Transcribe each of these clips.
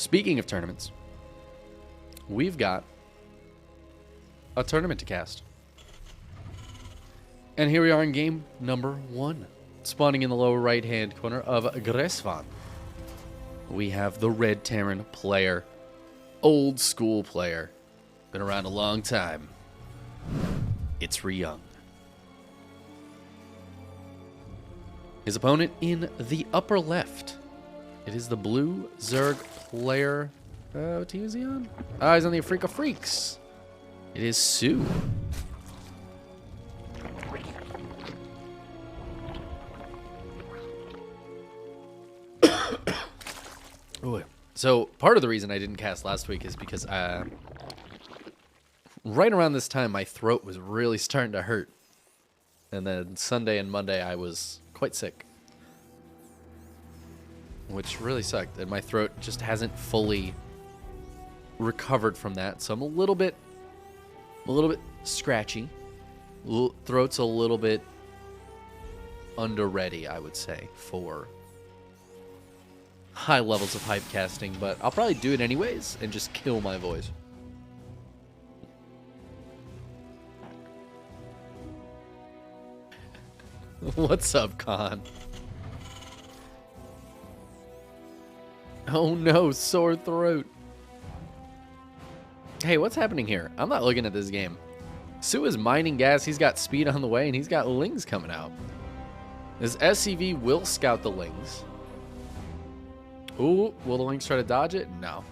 Speaking of tournaments, we've got a tournament to cast. And here we are in game number 1. Spawning in the lower right-hand corner of Gresvan. We have the red Terran player. Old school player. Been around a long time. It's Ryung. His opponent in the upper left. It is the blue Zerg player. What team is he on? He's on the Afrika Freaks. It is soO. So part of the reason I didn't cast last week is because right around this time my throat was really starting to hurt. And then Sunday and Monday I was quite sick. Which really sucked. And my throat just hasn't fully recovered from that. So I'm a little bit scratchy. Throat's a little bit under ready, I would say, for high levels of hype casting, but I'll probably do it anyways and just kill my voice. What's up, Khan? Oh no, sore throat. Hey, what's happening here? I'm not looking at this game. soO is mining gas, he's got speed on the way, and he's got lings coming out. His SCV will scout the lings. Ooh, will the lings try to dodge it? No.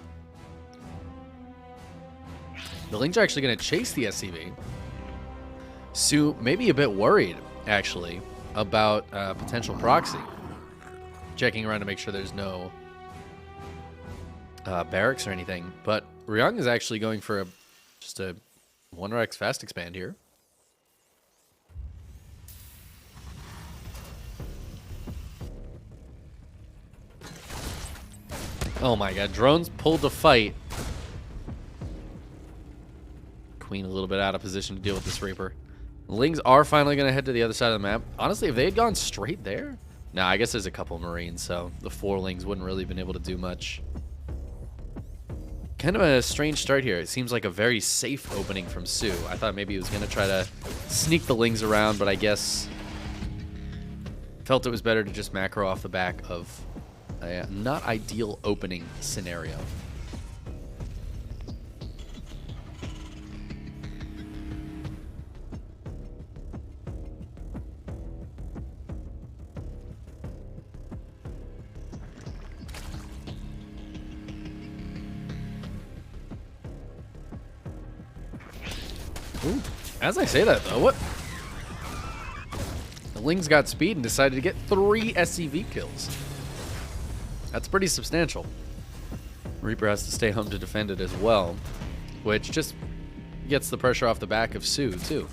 The lings are actually going to chase the SCV. soO may be a bit worried, actually, about potential proxy. Checking around to make sure there's no barracks or anything. But Ryung is actually going for just a 1x fast expand here. Oh my god, drones pulled the fight. Queen a little bit out of position to deal with this Reaper. Lings are finally going to head to the other side of the map. Honestly, if they had gone straight there... Nah, I guess there's a couple Marines, so the 4 Lings wouldn't really been able to do much. Kind of a strange start here. It seems like a very safe opening from soO. I thought maybe he was going to try to sneak the Lings around, but I guess felt it was better to just macro off the back of a not ideal opening scenario. Ooh, as I say that though, what? The Lings got speed and decided to get 3 SCV kills. That's pretty substantial. Reaper has to stay home to defend it as well, which just gets the pressure off the back of soO too.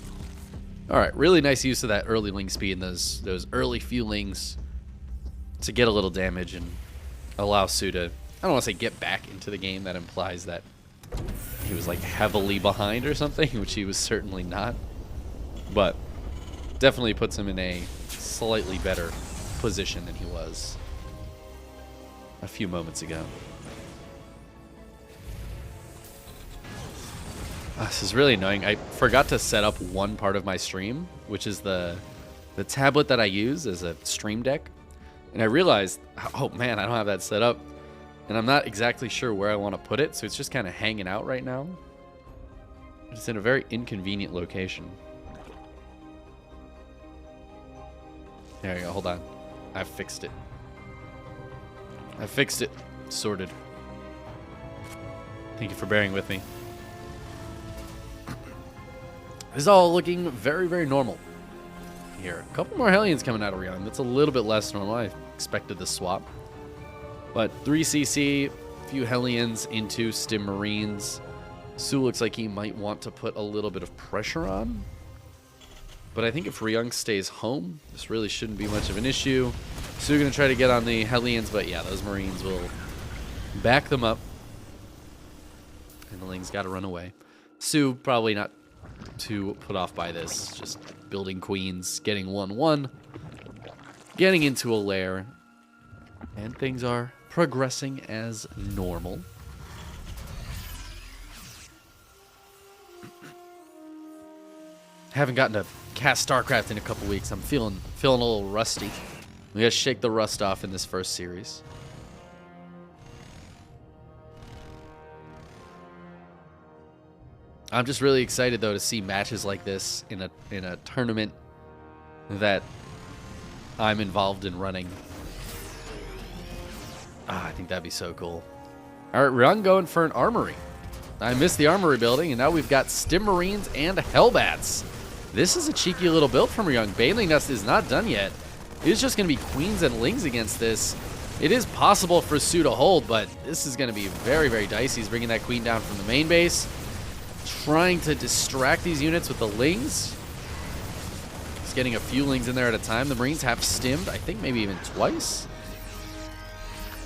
All right, really nice use of that early Ling speed and those early few Lings to get a little damage and allow soO to, I don't want to say get back into the game. That implies that he was like heavily behind or something, which he was certainly not. But definitely puts him in a slightly better position than he was a few moments ago. This is really annoying. I forgot to set up one part of my stream, which is the tablet that I use as a stream deck. And I realized, oh man, I don't have that set up. And I'm not exactly sure where I want to put it, so it's just kind of hanging out right now. It's in a very inconvenient location. There you go, hold on. I fixed it. I fixed it. Sorted. Thank you for bearing with me. This is all looking very, very normal here. A couple more Hellions coming out of Ryung. That's a little bit less normal. I expected the swap. But 3cc, a few Hellions into Stim Marines. soO looks like he might want to put a little bit of pressure on. But I think if Ryung stays home, this really shouldn't be much of an issue. soO going to try to get on the Hellions, but yeah, those Marines will back them up. And the Ling's got to run away. soO probably not too put off by this. Just building queens, getting 1-1, getting into a lair, and things are progressing as normal. Haven't gotten to cast StarCraft in a couple weeks. I'm feeling a little rusty. We gotta shake the rust off in this first series. I'm just really excited though to see matches like this in a tournament that I'm involved in running. I think that'd be so cool. All right, Ryung going for an armory. I missed the armory building, and now we've got Stim Marines and Hellbats. This is a cheeky little build from Ryung. Baneling Nest is not done yet. It is just going to be Queens and Lings against this. It is possible for soO to hold, but this is going to be very, very dicey. He's bringing that Queen down from the main base, trying to distract these units with the Lings. He's getting a few Lings in there at a time. The Marines have stimmed, I think maybe even twice.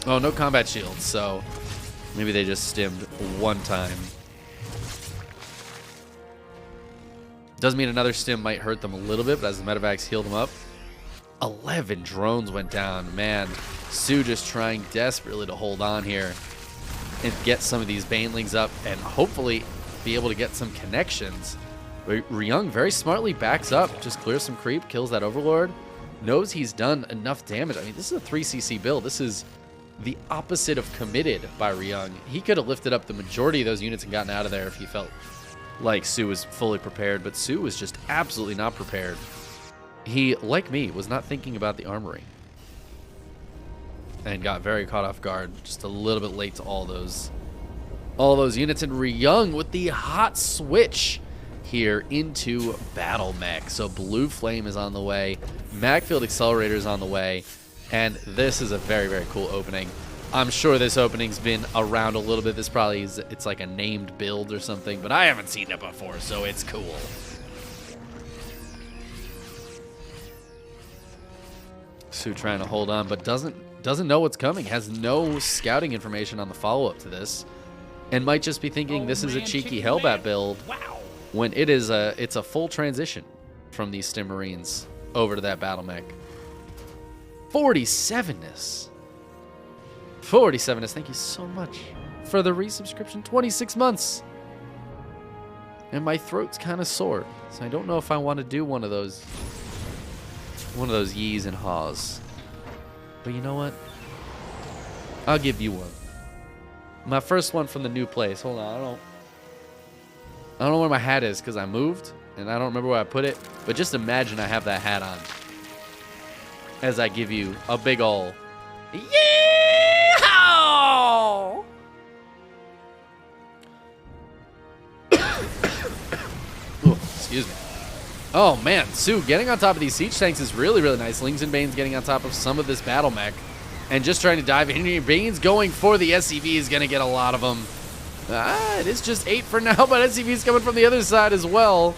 Oh, no combat shields, so maybe they just stimmed one time. Does mean another stim might hurt them a little bit, but as the medevacs heal them up. 11 drones went down. Man, soO just trying desperately to hold on here and get some of these Banelings up and hopefully be able to get some connections. Ryung very smartly backs up, just clears some creep, kills that Overlord, knows he's done enough damage. I mean, this is a 3cc build. This is the opposite of committed by Ryung. He could have lifted up the majority of those units and gotten out of there if he felt like soO was fully prepared, but soO was just absolutely not prepared. He, like me, was not thinking about the armory and got very caught off guard, just a little bit late to all those units. And Ryung with the hot switch here into Battle Mech. So Blue Flame is on the way, Magfield Accelerator is on the way, and this is a very, very cool opening. I'm sure this opening's been around a little bit. This probably is, it's like a named build or something, but I haven't seen it before, so it's cool. soO trying to hold on, but doesn't know what's coming. Has no scouting information on the follow-up to this, and might just be thinking this is a cheeky Hellbat build. Wow. When it's a full transition from these Stim Marines over to that Battle Mech. 47ness. 47ness, thank you so much for the resubscription. 26 months. And my throat's kind of sore, so I don't know if I want to do one of those yees and haws. But you know what? I'll give you one. My first one from the new place. Hold on, I don't know where my hat is because I moved and I don't remember where I put it. But just imagine I have that hat on as I give you a big ol' yeehaw! Ooh, excuse me. Oh man, soO getting on top of these siege tanks is really, really nice. Lings and Banes getting on top of some of this Battle Mech and just trying to dive in here. Banes going for the SCV is going to get a lot of them. It is just 8 for now, but SCV's coming from the other side as well.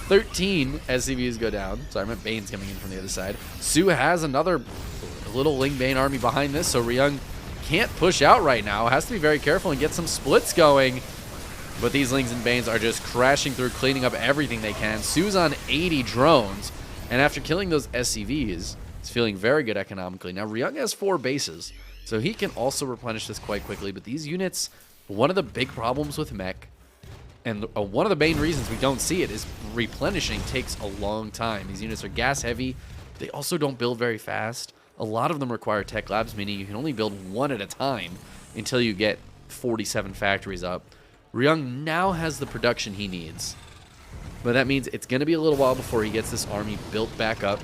13 SCVs go down. Sorry, I meant Bane's coming in from the other side. soO has another little Ling Bane army behind this, so Ryung can't push out right now. Has to be very careful and get some splits going. But these Lings and Banes are just crashing through, cleaning up everything they can. soO's on 80 drones, and after killing those SCVs, he's feeling very good economically. Now, Ryung has 4 bases, so he can also replenish this quite quickly. But these units, one of the big problems with mech, and one of the main reasons we don't see it, is replenishing takes a long time. These units are gas heavy, but they also don't build very fast. A lot of them require tech labs, meaning you can only build one at a time until you get 47 factories up. Ryung now has the production he needs, but that means it's going to be a little while before he gets this army built back up.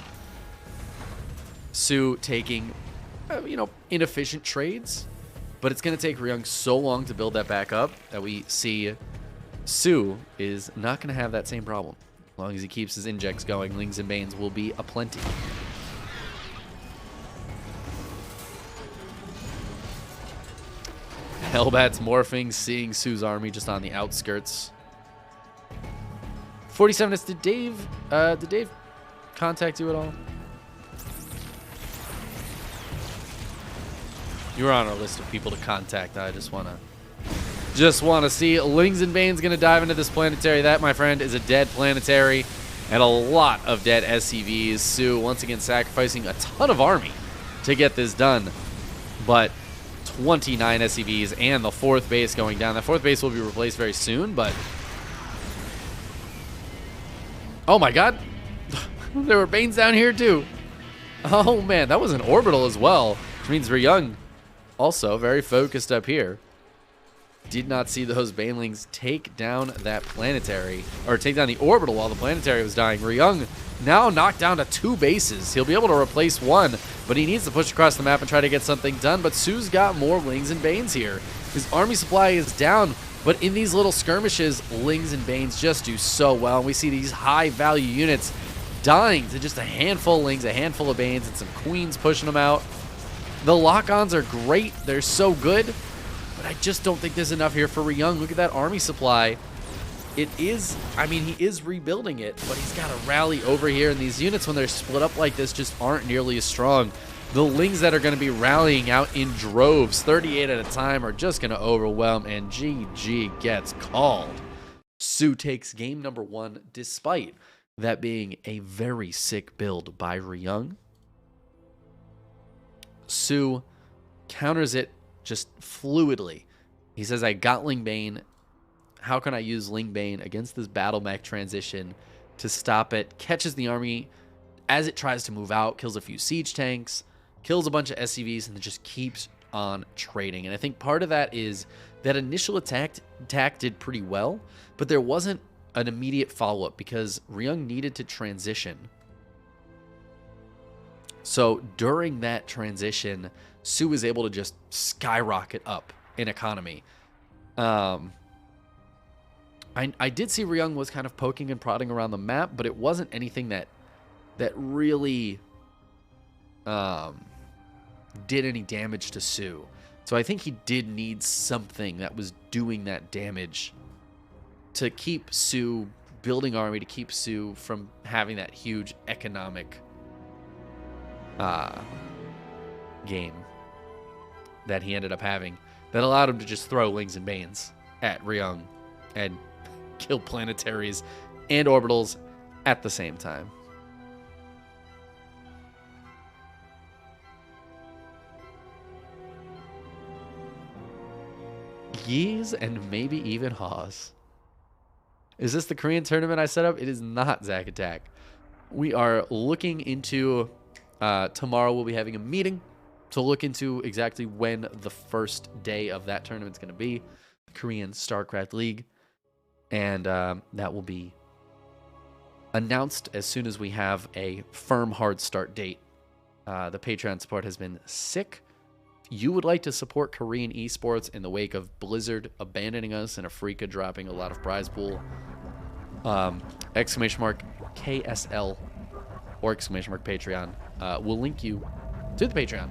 soO taking, inefficient trades, but it's going to take Ryung so long to build that back up that we see soO is not going to have that same problem. As long as he keeps his injects going, Lings and Banes will be aplenty. Hellbat's morphing, seeing soO's army just on the outskirts. 47ness, did Dave contact you at all? You were on our list of people to contact. I just want to see Lings and Bane's going to dive into this planetary. That, my friend, is a dead planetary and a lot of dead SCVs. soO once again sacrificing a ton of army to get this done, but 29 SCVs and the 4th base going down. The 4th base will be replaced very soon, but... Oh my god! There were Banes down here too! Oh man, that was an orbital as well, which means Ryung also very focused up here. Did not see those Banelings take down that planetary, or take down the orbital while the planetary was dying. Ryung now knocked down to 2 bases. He'll be able to replace 1, but he needs to push across the map and try to get something done. But soO's got more Lings and Banes here. His army supply is down, but in these little skirmishes, Lings and Banes just do so well. And we see these high-value units dying to just a handful of Lings, a handful of Banes, and some Queens pushing them out. The lock-ons are great. They're so good. But I just don't think there's enough here for Ryung. Look at that army supply. It is, I mean, he is rebuilding it, but he's got to rally over here. And these units, when they're split up like this, just aren't nearly as strong. The Lings that are going to be rallying out in droves, 38 at a time, are just going to overwhelm. And GG gets called. soO takes game number 1, despite that being a very sick build by Ryung. soO counters it just fluidly. He says, I got Ling Bane. How can I use Ling Bane against this battle mech transition to stop it? Catches the army as it tries to move out, kills a few siege tanks, kills a bunch of SCVs, and then just keeps on trading. And I think part of that is that initial attack did pretty well, but there wasn't an immediate follow-up because Ryung needed to transition. So during that transition, soO was able to just skyrocket up in economy. I did see Ryung was kind of poking and prodding around the map, but it wasn't anything that really did any damage to soO. So I think he did need something that was doing that damage to keep soO building army, to keep soO from having that huge economic game that he ended up having that allowed him to just throw Lings and Banes at Ryung and kill planetaries and orbitals at the same time. Yees and maybe even haws. Is this the Korean tournament I set up? It is not, Zack Attack. We are looking into... tomorrow we'll be having a meeting to look into exactly when the first day of that tournament's going to be, Korean StarCraft League, and that will be announced as soon as we have a firm hard start date. The Patreon support has been sick. If you would like to support Korean esports in the wake of Blizzard abandoning us and Afrika dropping a lot of prize pool, !KSL or !Patreon, we'll link you to the Patreon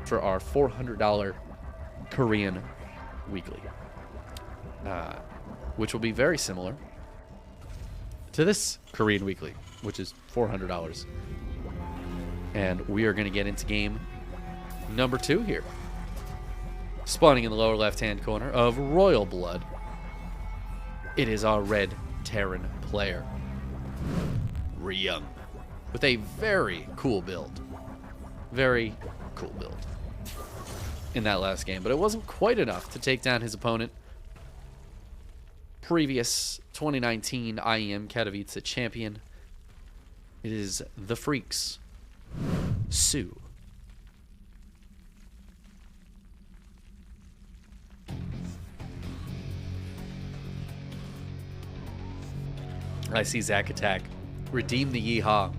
for our $400 Korean weekly, which will be very similar to this Korean weekly, which is $400. And we are going to get into game number 2 here. Spawning in the lower left-hand corner of Royal Blood, it is our red Terran player, Ryung, with a very cool build. Very cool build in that last game, but it wasn't quite enough to take down his opponent, previous 2019 IEM Katowice champion. It is the Freaks, soO. I see Zack Attack. Redeem the yeehaw.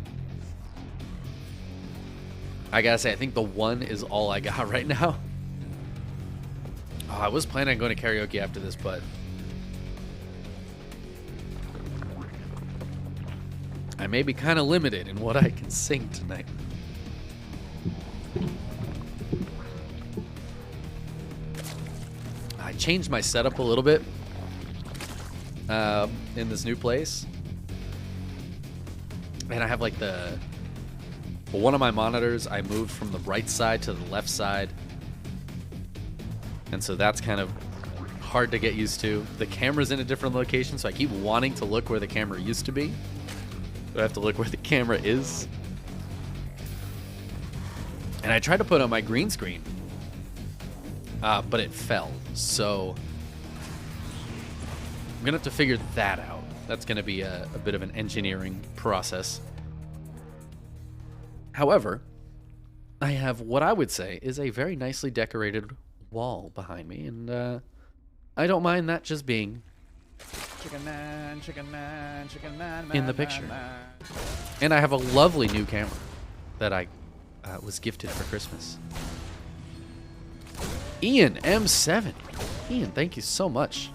I gotta say, I think the 1 is all I got right now. Oh, I was planning on going to karaoke after this, but I may be kind of limited in what I can sing tonight. I changed my setup a little bit in this new place. And I have like one of my monitors, I moved from the right side to the left side. And so that's kind of hard to get used to. The camera's in a different location, so I keep wanting to look where the camera used to be. So I have to look where the camera is. And I tried to put on my green screen, but it fell. So I'm going to have to figure that out. That's going to be a bit of an engineering process. However, I have what I would say is a very nicely decorated wall behind me, and I don't mind that just being Chickenman, Chickenman, Chickenman, in the picture. And I have a lovely new camera that I was gifted for Christmas. Ian M7. Ian, thank you so much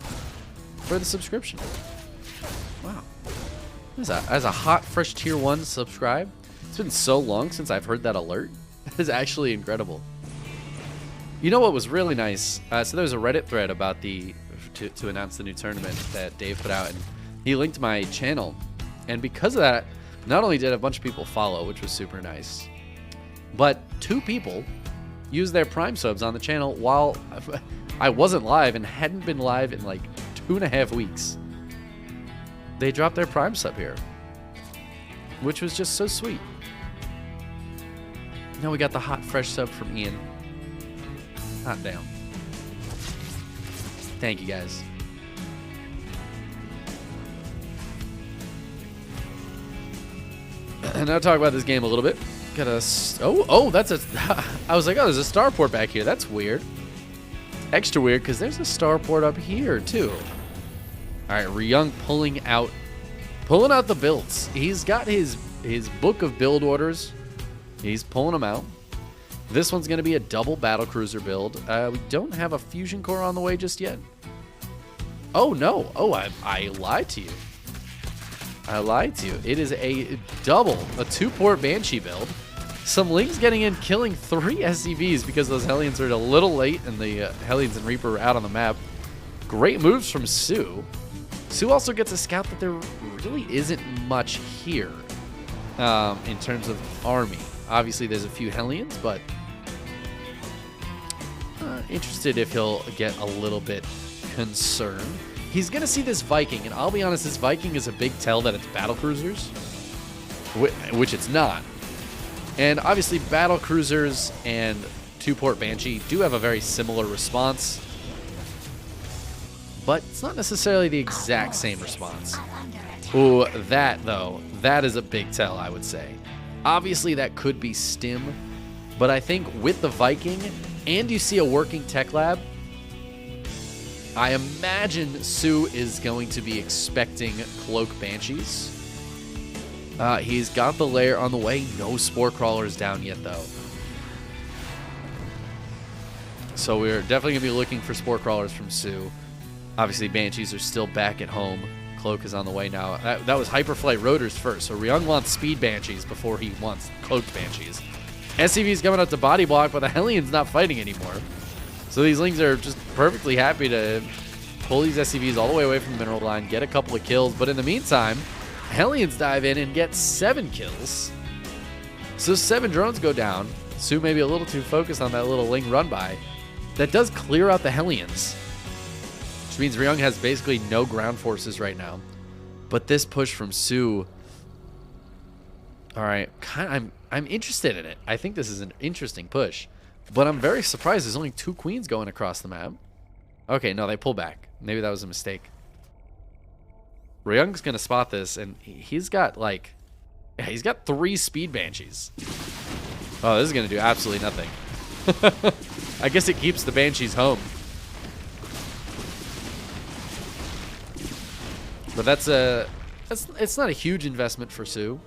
for the subscription. Wow. As a hot, fresh tier 1 subscribe. It's been so long since I've heard that alert. It's actually incredible. You know what was really nice? So there was a Reddit thread about to announce the new tournament that Dave put out, and he linked my channel. And because of that, not only did a bunch of people follow, which was super nice, but 2 people used their Prime subs on the channel while I wasn't live and hadn't been live in like 2.5 weeks. They dropped their Prime sub here, which was just so sweet. Now we got the hot, fresh sub from Ian. Hot damn. Thank you, guys. And now talk about this game a little bit. Got a... Oh, that's a... I was like, oh, there's a starport back here. That's weird. Extra weird, because there's a starport up here, too. All right, Ryung pulling out the builds. He's got his book of build orders. He's pulling them out. This one's going to be a double battlecruiser build. We don't have a fusion core on the way just yet. Oh, no. Oh, I lied to you. I lied to you. It is a double, a 2-port Banshee build. Some Lings getting in, killing 3 SCVs because those Hellions are a little late and the Hellions and Reaper are out on the map. Great moves from soO. soO also gets a scout that there really isn't much here in terms of army. Obviously, there's a few Hellions, but interested if he'll get a little bit concerned. He's going to see this Viking, and I'll be honest, this Viking is a big tell that it's battlecruisers, which it's not. And obviously, battlecruisers and 2-port Banshee do have a very similar response, but it's not necessarily the exact same response. Ooh, that, though, that is a big tell, I would say. Obviously, that could be stim, but I think with the Viking, and you see a working tech lab, I imagine soO is going to be expecting Cloak Banshees. He's got the lair on the way. No Spore Crawlers down yet, though. So we're definitely going to be looking for Spore Crawlers from soO. Obviously, Banshees are still back at home. Cloak is on the way now. That was Hyperflight Rotors first. So Ryung wants Speed Banshees before he wants Cloaked Banshees. SCV's coming out to body block, but the Hellion's not fighting anymore. So these Lings are just perfectly happy to pull these SCVs all the way away from the mineral line, get a couple of kills. But in the meantime, Hellions dive in and get 7 kills. So 7 drones go down. soO may be a little too focused on that little Ling run by. That does clear out the Hellions, which means Ryung has basically no ground forces right now. But this push from soO, all right, I'm interested in it. I think this is an interesting push, but I'm very surprised there's only 2 queens going across the map. Okay, no, they pull back. Maybe that was a mistake. Ryung's gonna spot this, and he's got like, yeah, he's got 3 Speed Banshees. Oh, this is gonna do absolutely nothing. I guess it keeps the Banshees home. But it's not a huge investment for soO,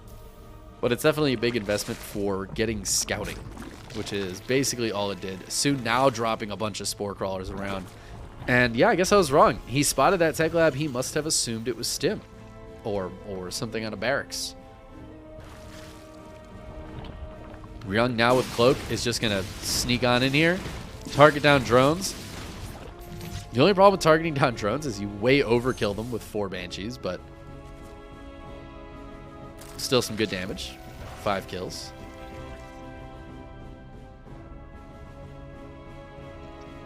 but it's definitely a big investment for getting scouting, which is basically all it did. soO now dropping a bunch of Spore Crawlers around. And yeah, I guess I was wrong. He spotted that tech lab. He must have assumed it was stim or something on a barracks. Ryung now with Cloak is just going to sneak on in here, target down drones. The only problem with targeting down drones is you way overkill them with 4 Banshees, but still some good damage. 5 kills.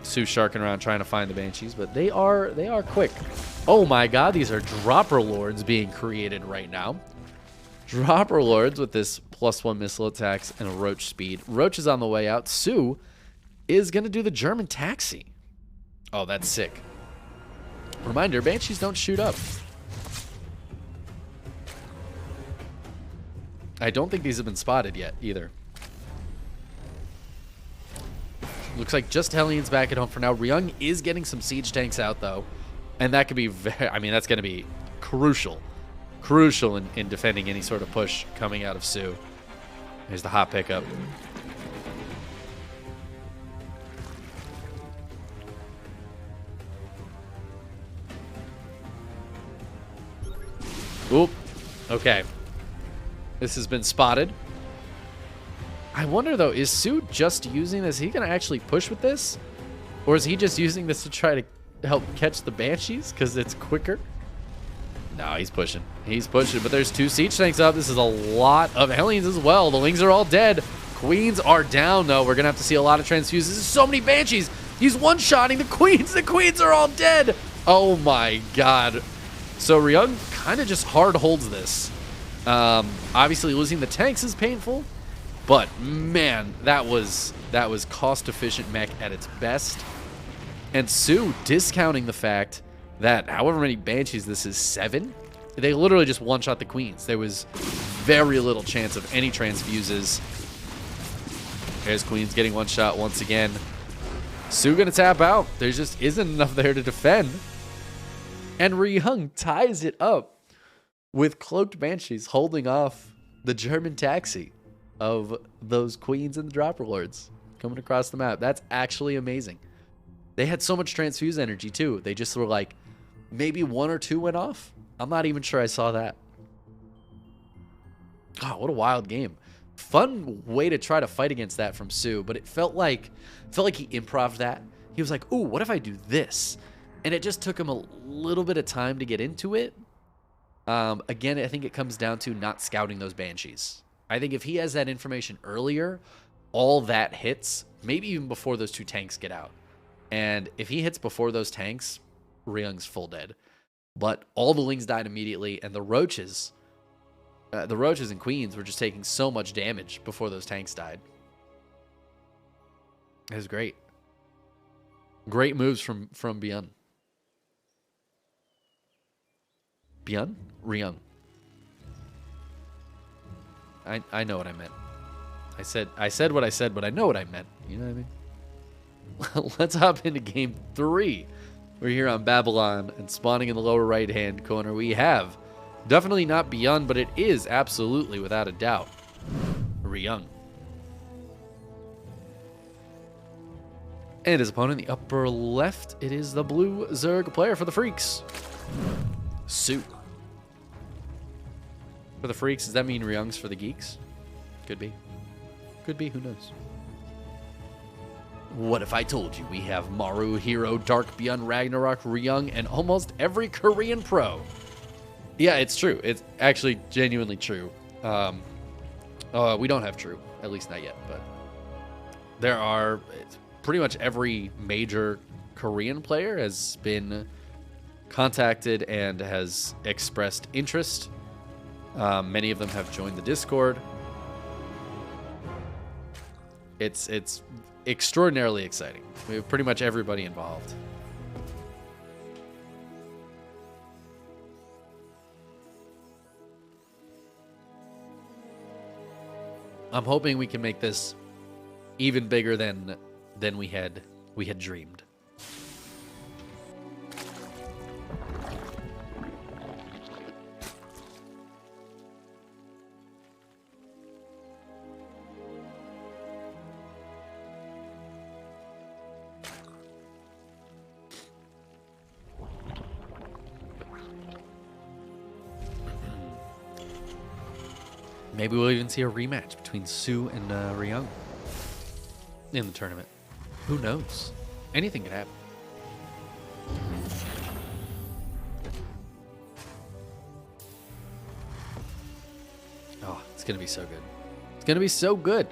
soO sharking around trying to find the Banshees, but they are quick. Oh my god, these are Dropper Lords being created right now. Dropper Lords with this +1 missile attacks and a Roach speed. Roach is on the way out. soO is going to do the German taxi. Oh, that's sick. Reminder, Banshees don't shoot up. I don't think these have been spotted yet, either. Looks like just Hellions back at home for now. Ryung is getting some siege tanks out, though. And that could be very, I mean, that's going to be crucial. Crucial in defending any sort of push coming out of soO. There's the hot pickup. Oop. Okay. This has been spotted. I wonder, though, is soO just using this? Is he going to actually push with this? Or is he just using this to try to help catch the Banshees because it's quicker? No, he's pushing. He's pushing, but there's 2 siege tanks up. This is a lot of Hellions as well. The Lings are all dead. Queens are down, though. We're going to have to see a lot of transfuses. There's so many Banshees. He's one-shotting the Queens. The Queens are all dead. Oh, my God. So Ryung kind of just hard holds this. Obviously, losing the tanks is painful, but man, that was cost-efficient mech at its best. And soO discounting the fact that however many Banshees this is, 7, they literally just one-shot the Queens. There was very little chance of any transfuses. There's Queens getting one shot once again. soO gonna tap out. There just isn't enough there to defend. And Ryung ties it up with Cloaked Banshees holding off the German taxi of those Queens and the Dropper Lords coming across the map. That's actually amazing. They had so much transfuse energy, too. They just were like, maybe 1 or 2 went off. I'm not even sure I saw that. God, what a wild game. Fun way to try to fight against that from soO, but it felt like he improv'd that. He was like, ooh, what if I do this? And it just took him a little bit of time to get into it. Again, I think it comes down to not scouting those Banshees. I think if he has that information earlier, all that hits, maybe even before those 2 tanks get out. And if he hits before those tanks, Ryung's full dead. But all the Lings died immediately, and the Roaches and Queens were just taking so much damage before those tanks died. It was great. Great moves from Byun. Byun? Ryung. I know what I meant. I said what I said, but I know what I meant. You know what I mean? Let's hop into game 3. We're here on Babylon, and spawning in the lower right-hand corner, we have definitely not Byun, but it is absolutely, without a doubt, Ryung. And his opponent in the upper left, it is the blue Zerg player for the Freaks, soO. For the Freaks, does that mean Ryung's for the Geeks? Could be. Could be, who knows? What if I told you we have Maru, Hero, Dark, Byun, Ragnarok, Ryung, and almost every Korean pro? Yeah, it's true. It's actually genuinely true. We don't have true, at least not yet, but there are pretty much every major Korean player has been contacted and has expressed interest. Many of them have joined the Discord. It's extraordinarily exciting. We have pretty much everybody involved. I'm hoping we can make this even bigger than we had dreamed. Maybe we'll even see a rematch between soO and Ryung in the tournament. Who knows? Anything could happen. Oh, it's going to be so good. It's going to be so good.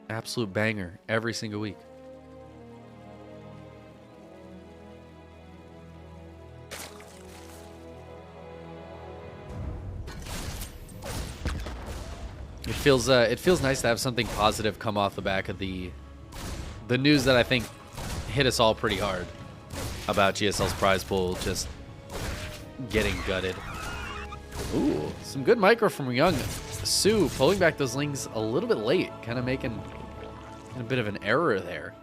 Absolute banger every single week. It feels nice to have something positive come off the back of the news that I think hit us all pretty hard about GSL's prize pool just getting gutted. Ooh, some good micro from Ryung. soO pulling back those lings a little bit late, kind of making a bit of an error there.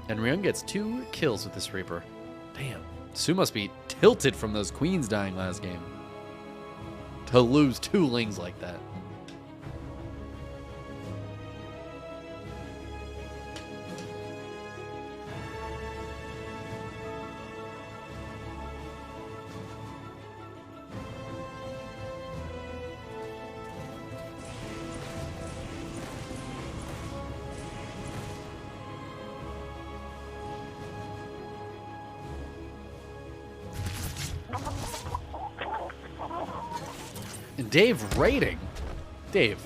And Ryung gets 2 kills with this Reaper. Damn, soO must be tilted from those queens dying last game to lose 2 lings like that. And Dave raiding. Dave.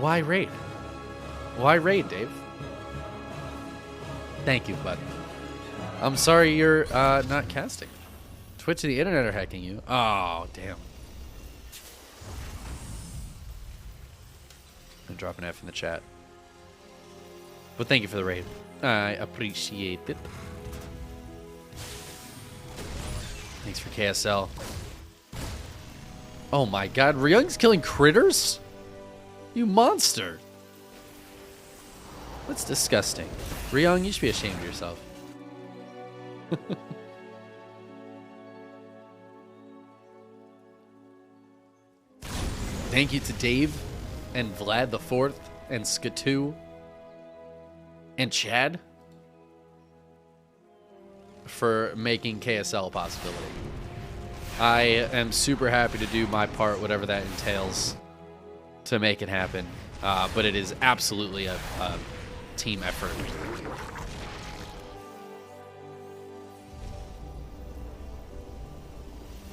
Why raid? Why raid, Dave? Thank you, bud. I'm sorry you're not casting. Twitch and the internet are hacking you. Oh, damn. I'm dropping F in the chat. But thank you for the raid. I appreciate it. Thanks for KSL. Oh my god, Ryung's killing critters? You monster. That's disgusting. Ryung, you should be ashamed of yourself. Thank you to Dave and Vlad the Fourth and Skatu and Chad for making KSL a possibility. I am super happy to do my part, whatever that entails, to make it happen. But it is absolutely a team effort.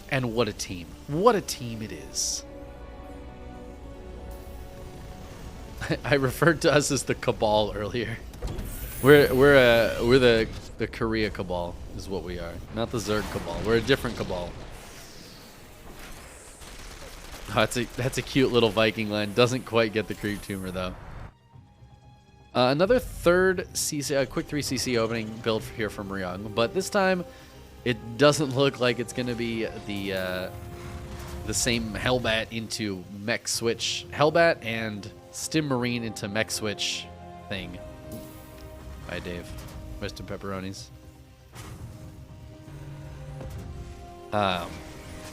And what a team. What a team it is. I referred to us as the Cabal earlier. We're the Korea Cabal is what we are. Not the Zerg Cabal. We're a different Cabal. Oh, that's a cute little Viking line. Doesn't quite get the creep tumor though. Another third CC, quick 3 CC opening build here from Ryung, but this time it doesn't look like it's going to be the same Hellbat into mech switch Hellbat and Stim Marine into mech switch thing. Bye, Dave. Rest in pepperonis.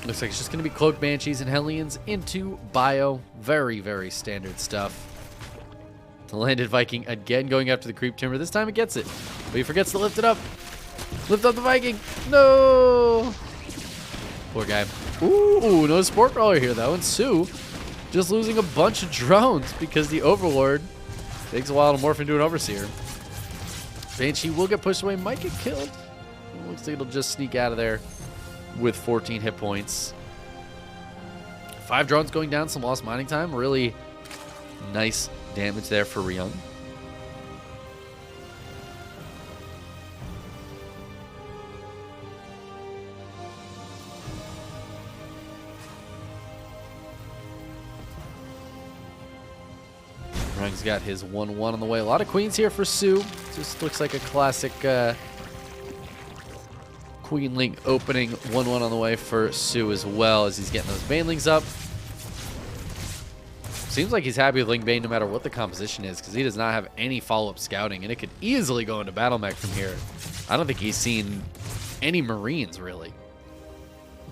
Looks like it's just going to be Cloaked Banshees and Hellions into Bio. Very, very standard stuff. The Landed Viking again going after the Creep Timber. This time it gets it, but he forgets to lift it up. Lift up the Viking. No! Poor guy. Ooh, no Sport Crawler here, though. And soO just losing a bunch of drones because the Overlord takes a while to morph into an Overseer. Banshee will get pushed away, might get killed. It looks like it'll just sneak out of there with 14 hit points. 5 drones going down, some lost mining time. Really nice damage there for Ryung. Ryung's got his 1-1 on the way. A lot of queens here for soO. Just looks like a classic Queen Link opening. 1-1 on the way for soO as well as he's getting those Banelings up. Seems like he's happy with Ling Bane no matter what the composition is because he does not have any follow-up scouting, and it could easily go into Battle Mech from here. I don't think he's seen any Marines, really.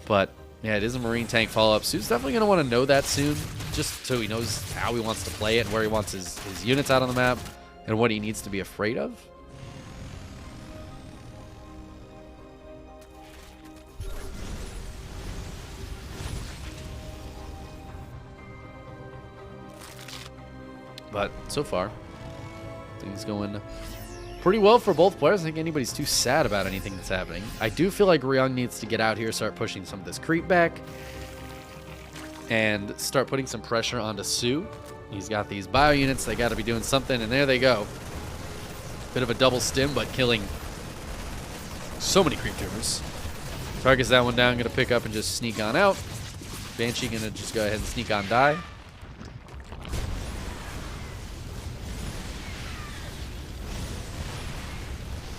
But, yeah, it is a Marine tank follow-up. soO's definitely going to want to know that soon, just so he knows how he wants to play it and where he wants his units out on the map and what he needs to be afraid of. But so far, things going pretty well for both players. I don't think anybody's too sad about anything that's happening. I do feel like Ryung needs to get out here, start pushing some of this creep back, and start putting some pressure onto soO. He's got these bio units. They got to be doing something, and there they go. Bit of a double stim, but killing so many creep tumors. Targets that one down, going to pick up and just sneak on out. Banshee gonna just go ahead and sneak on die.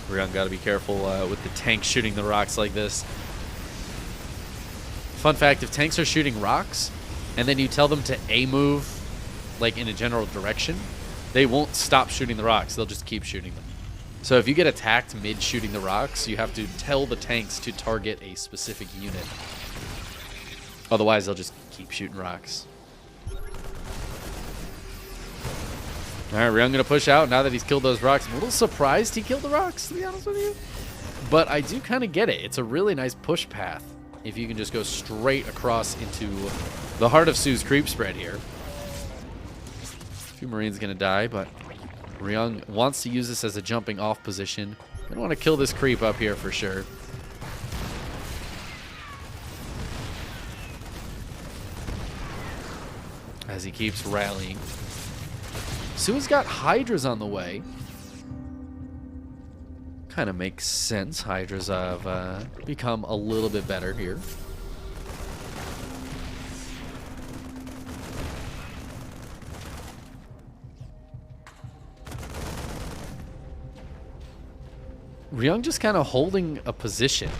Ryung got to be careful with the tanks shooting the rocks like this. Fun fact, if tanks are shooting rocks and then you tell them to A-move like in a general direction, they won't stop shooting the rocks. They'll just keep shooting them. So if you get attacked mid-shooting the rocks, you have to tell the tanks to target a specific unit. Otherwise, they'll just keep shooting rocks. All right, Ryung going to push out now that he's killed those rocks. I'm a little surprised he killed the rocks, to be honest with you. But I do kind of get it. It's a really nice push path if you can just go straight across into the heart of soO's creep spread here. A few Marines going to die, but Ryung wants to use this as a jumping off position. I want to kill this creep up here for sure. As he keeps rallying. soO's got Hydras on the way. Kind of makes sense. Hydras have become a little bit better here. Ryung just kind of holding a position.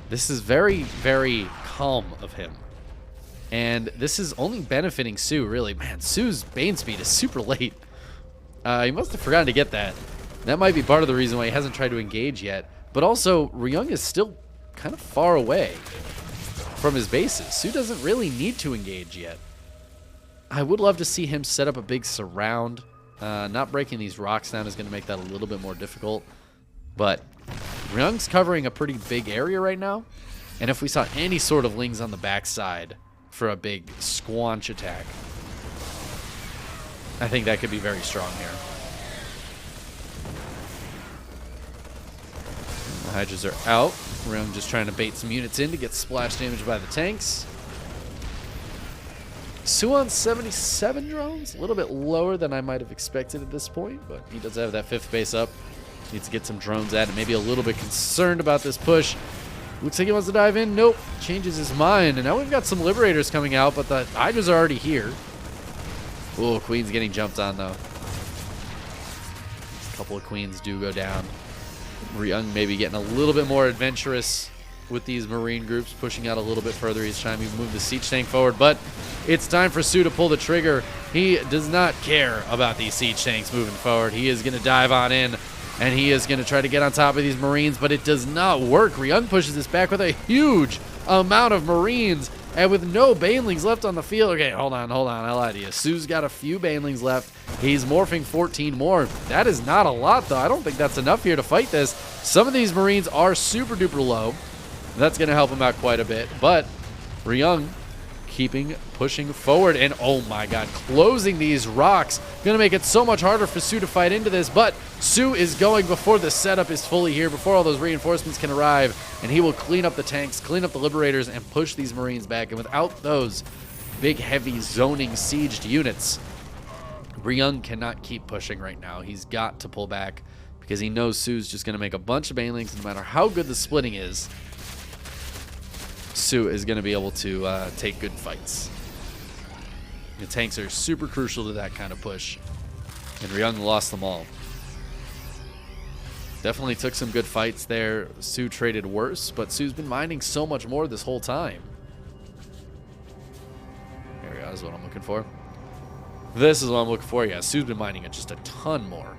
This is very, very calm of him. And this is only benefiting soO, really. Man, soO's Bane speed is super late. He must have forgotten to get that. That might be part of the reason why he hasn't tried to engage yet. But also, Ryung is still kind of far away from his bases. soO doesn't really need to engage yet. I would love to see him set up a big surround. Not breaking these rocks down is going to make that a little bit more difficult. But Ryung's covering a pretty big area right now. And if we saw any sort of lings on the backside for a big squanch attack, I think that could be very strong here. The Hydras are out. Ryung just trying to bait some units in to get splash damage by the tanks. soO on 77 drones. A little bit lower than I might have expected at this point, but he does have that 5th base up. Needs to get some drones at it. Maybe a little bit concerned about this push. Looks like he wants to dive in. Nope. Changes his mind. And now we've got some Liberators coming out, but the Hydras are already here. Oh, Queen's getting jumped on, though. A couple of Queens do go down. Ryung maybe getting a little bit more adventurous with these Marine groups, pushing out a little bit further each time. We move the siege tank forward, but it's time for soO to pull the trigger. He does not care about these siege tanks moving forward. He is going to dive on in, and he is going to try to get on top of these Marines, but it does not work. Ryung pushes this back with a huge amount of Marines, and with no Banelings left on the field. Okay, hold on. I lied to you. soO's got a few Banelings left. He's morphing 14 more. That is not a lot, though. I don't think that's enough here to fight this. Some of these Marines are super duper low. That's going to help him out quite a bit, but Ryung pushing forward, and oh my god, closing these rocks. Gonna make it so much harder for soO to fight into this, but soO is going before the setup is fully here, before all those reinforcements can arrive, and he will clean up the tanks, clean up the Liberators, and push these Marines back. And without those big, heavy zoning sieged units, Ryung cannot keep pushing right now. He's got to pull back because he knows soO's just gonna make a bunch of Banelings. No matter how good the splitting is, soO is going to be able to take good fights. The tanks are super crucial to that kind of push, and Ryung lost them all. Definitely took some good fights there. soO traded worse, but soO's been mining so much more this whole time. Here we go, this is what I'm looking for. This is what I'm looking for. Yeah, soO's been mining it just a ton more.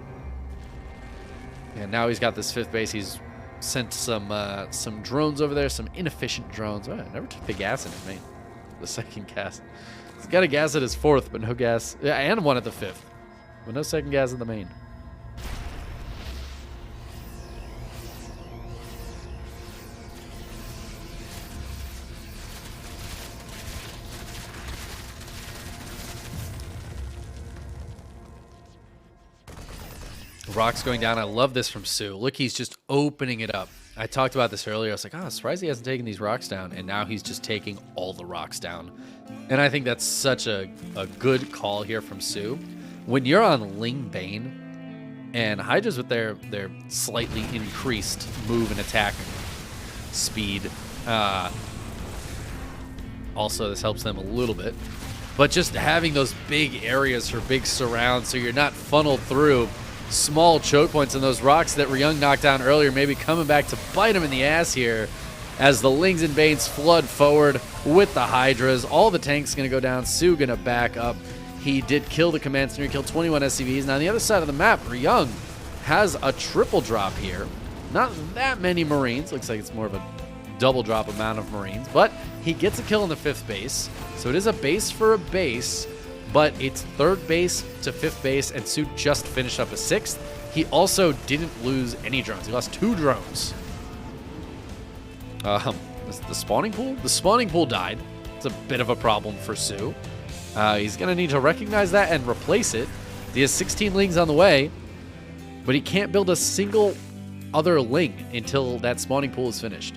And now he's got this 5th base. He's sent some drones over there, some inefficient drones. Oh, I never took the gas in his main. The 2nd gas. He's got a gas at his 4th, but no gas. Yeah, and one at the 5th. But no 2nd gas in the main. Rocks going down. I love this from soO. Look, he's just opening it up. I talked about this earlier. I was like, oh, surprised he hasn't taken these rocks down. And now he's just taking all the rocks down. And I think that's such a good call here from soO. When you're on Ling Bane and Hydras with their slightly increased move and attack speed, Also, this helps them a little bit. But just having those big areas for big surrounds so you're not funneled through small choke points in those rocks that Ryung knocked down earlier, maybe coming back to bite him in the ass here as the Lings and Banes flood forward with the Hydras. All the tanks going to go down. soO going to back up. He did kill the command center. He killed 21 SCVs. Now, on the other side of the map, Ryung has a triple drop here. Not that many Marines. Looks like it's more of a double drop amount of Marines. But he gets a kill in the 5th base. So it is a base for a base. But it's 3rd base to 5th base. And soO just finished up a 6th. He also didn't lose any drones. He lost 2 drones. The spawning pool? The spawning pool died. It's a bit of a problem for soO. He's going to need to recognize that and replace it. He has 16 Lings on the way. But he can't build a single other Ling until that spawning pool is finished.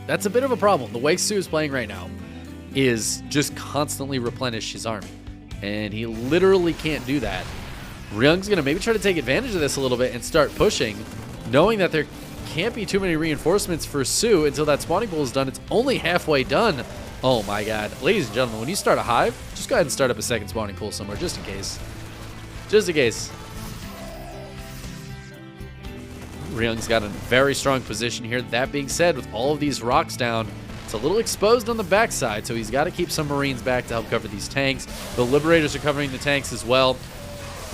That's a bit of a problem. The way soO is playing right now is just constantly replenish his army. And he literally can't do that. Ryung's going to maybe try to take advantage of this a little bit and start pushing, knowing that there can't be too many reinforcements for soO until that spawning pool is done. It's only halfway done. Oh my god. Ladies and gentlemen, when you start a hive, just go ahead and start up a 2nd spawning pool somewhere, just in case. Just in case. Ryung's got a very strong position here. That being said, with all of these rocks down, it's a little exposed on the backside, so he's got to keep some Marines back to help cover these tanks. The Liberators are covering the tanks as well.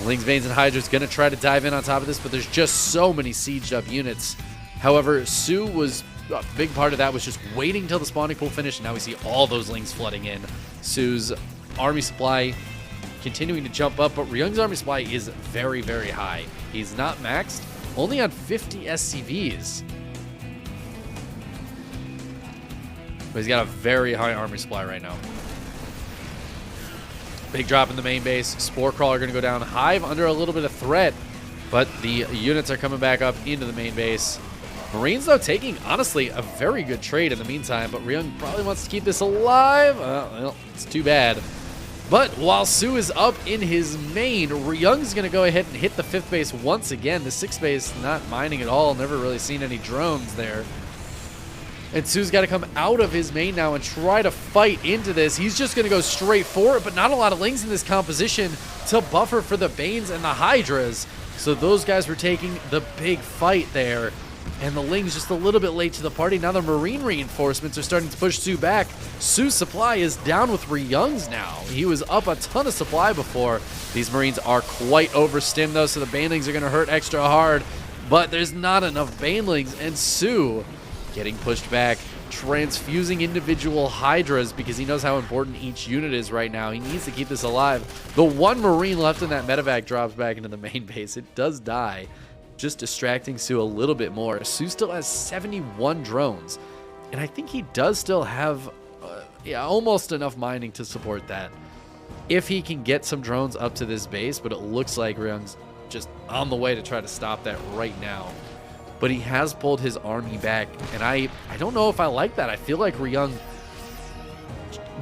Lings, Banes, and Hydra's going to try to dive in on top of this, but there's just so many sieged up units. However, soO was a big part of that was just waiting until the spawning pool finished, and now we see all those Lings flooding in. soO's army supply continuing to jump up, but Ryung's army supply is very, very high. He's not maxed, only on 50 SCVs. But he's got a very high army supply right now. Big drop in the main base. Spore Crawler going to go down. Hive under a little bit of threat, but the units are coming back up into the main base. Marines, though, taking, honestly, a very good trade in the meantime, but Ryung probably wants to keep this alive. Well, it's too bad. But while soO is up in his main, Ryung's going to go ahead and hit the 5th base once again. The 6th base not mining at all. Never really seen any drones there. And soO's got to come out of his main now and try to fight into this. He's just going to go straight for it, but not a lot of Lings in this composition to buffer for the Banes and the Hydras. So those guys were taking the big fight there. And the Lings just a little bit late to the party. Now the Marine reinforcements are starting to push soO back. soO's supply is down with Ryung's now. He was up a ton of supply before. These Marines are quite overstimmed though, so the Banelings are going to hurt extra hard. But there's not enough Banelings, and soO getting pushed back, transfusing individual Hydras because he knows how important each unit is right now. He needs to keep this alive. The 1 Marine left in that medevac drops back into the main base. It does die, just distracting soO a little bit more. soO still has 71 drones, and I think he does still have almost enough mining to support that if he can get some drones up to this base, but it looks like Ryung's just on the way to try to stop that right now. But he has pulled his army back, and I don't know if I like that. I feel like Ryung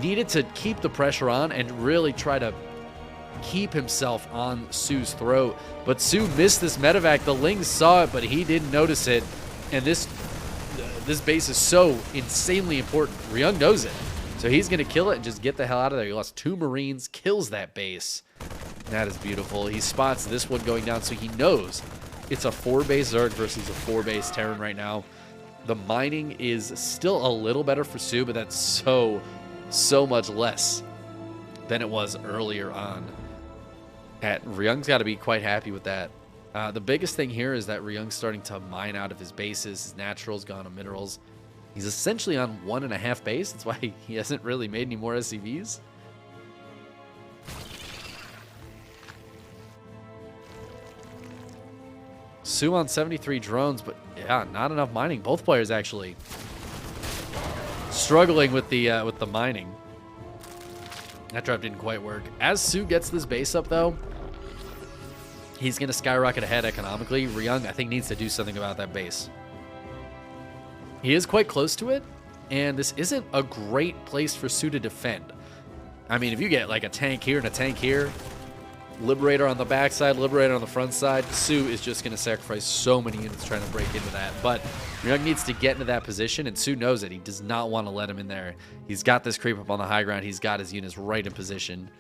needed to keep the pressure on and really try to keep himself on soO's throat. But soO missed this medevac. The Lings saw it, but he didn't notice it. And this base is so insanely important. Ryung knows it. So he's going to kill it and just get the hell out of there. He lost 2 Marines, kills that base. That is beautiful. He spots this one going down, so he knows it's a 4-base Zerg versus a 4-base Terran right now. The mining is still a little better for soO, but that's so much less than it was earlier on. Ryung's got to be quite happy with that. The biggest thing here is that Ryung's starting to mine out of his bases. His natural's gone to minerals. He's essentially on 1.5 base. That's why he hasn't really made any more SCVs. soO on 73 drones, but yeah, not enough mining. Both players actually struggling with the mining. That drop didn't quite work. As soO gets this base up, though, he's going to skyrocket ahead economically. Ryung, I think, needs to do something about that base. He is quite close to it, and this isn't a great place for soO to defend. I mean, if you get like a tank here and a tank here, Liberator on the backside, Liberator on the front side. soO is just going to sacrifice so many units trying to break into that. But Ryung needs to get into that position, and soO knows it. He does not want to let him in there. He's got this creep up on the high ground. He's got his units right in position.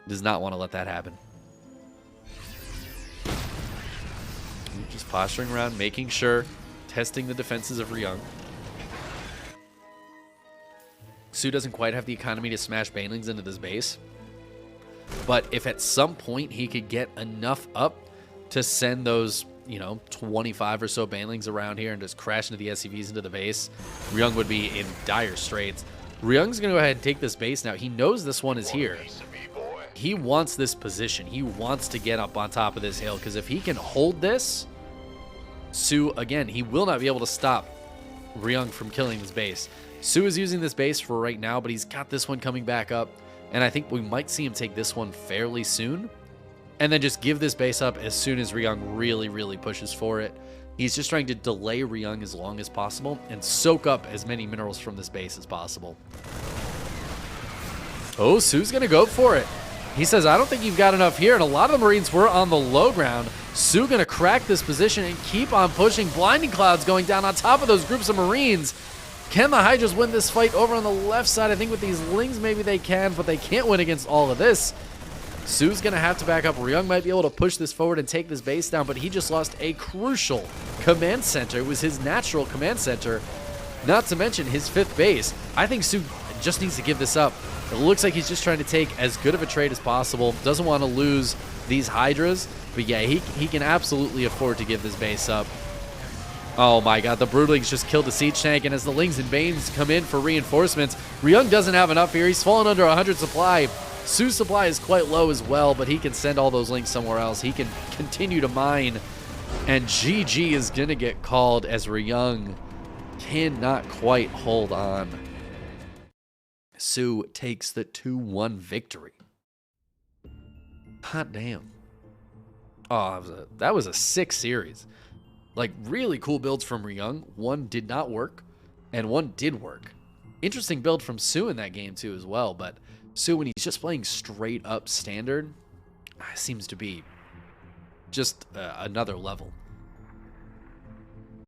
Does not want to let that happen. Just posturing around, making sure, testing the defenses of Ryung. soO doesn't quite have the economy to smash banelings into this base. But if at some point he could get enough up to send those, 25 or so banelings around here and just crash into the SCVs into the base, Ryung would be in dire straits. Ryung's going to go ahead and take this base now. He knows this one is here. He wants this position. He wants to get up on top of this hill, because if he can hold this, soO, again, he will not be able to stop Ryung from killing this base. soO is using this base for right now, but he's got this one coming back up. And I think we might see him take this one fairly soon. And then just give this base up as soon as Ryung really, really pushes for it. He's just trying to delay Ryung as long as possible and soak up as many minerals from this base as possible. Oh, soO's going to go for it. He says, I don't think you've got enough here. And a lot of the Marines were on the low ground. soO going to crack this position and keep on pushing. Blinding Clouds going down on top of those groups of Marines. Can the Hydras win this fight over on the left side? I think with these Lings, maybe they can, but they can't win against all of this. soO's going to have to back up. Ryung might be able to push this forward and take this base down, but he just lost a crucial command center. It was his natural command center, not to mention his 5th base. I think soO just needs to give this up. It looks like he's just trying to take as good of a trade as possible. Doesn't want to lose these Hydras, but yeah, he can absolutely afford to give this base up. Oh my god, the Broodlings just killed the siege tank, and as the Lings and Banes come in for reinforcements, Ryung doesn't have enough here. He's fallen under 100 supply. soO's supply is quite low as well, but he can send all those Lings somewhere else. He can continue to mine, and GG is going to get called as Ryung cannot quite hold on. soO takes the 2-1 victory. Hot damn. Oh, that was a sick series. Like, really cool builds from Ryung. One did not work, and one did work. Interesting build from soO in that game, too, as well. But soO, when he's just playing straight up standard, seems to be just another level.